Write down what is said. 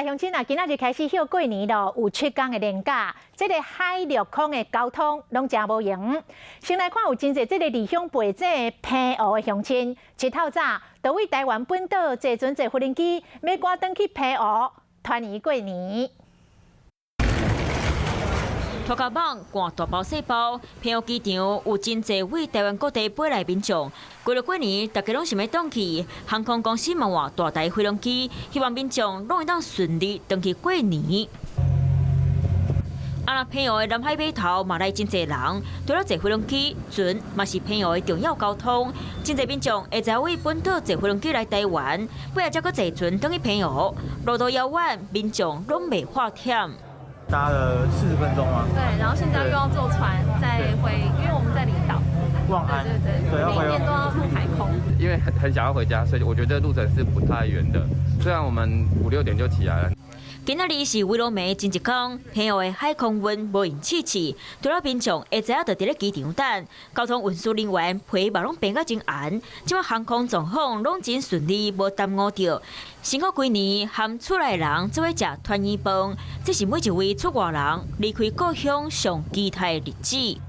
乡亲啊，今仔日开始休过年咯，有7天的连假，这个海陆空的交通拢真无闲。先来看有真侪这个离乡背井澎湖的乡亲，日头早就为台湾本岛坐船坐无人机，要赶返去澎湖团圆过年。 拖甲网赶大包小包，澎湖机场有真侪为台湾各地飞来民众。过了过年，大家拢想要返去，航空公司嘛换大台飞龙机，希望民众拢会当顺利返去过年。那澎湖的南海码头嘛来真侪人，除了坐飞龙机、船，嘛是澎湖的重要交通。真侪民众会在为本岛坐飞龙机来台湾，尾仔才搁坐船返去澎湖，路途遥远，民众拢袂怕忝。 搭了40分钟吗？对，然后现在又要坐船再回，因为我们在离岛。望安。对，每天都要入海空。因为很想要回家，所以我觉得路程是不太远的。虽然我们5、6点就起来了。 今仔日是为了暝前一天，澎湖的海空运无用试，除了民众会知影，就伫咧机场等，交通运输人员皮嘛拢变甲真严，即马航空状况拢真顺利，无耽误着。辛苦规年，含厝内人做伙食团圆饭，这是每一位出外人离开故乡上期待的日子。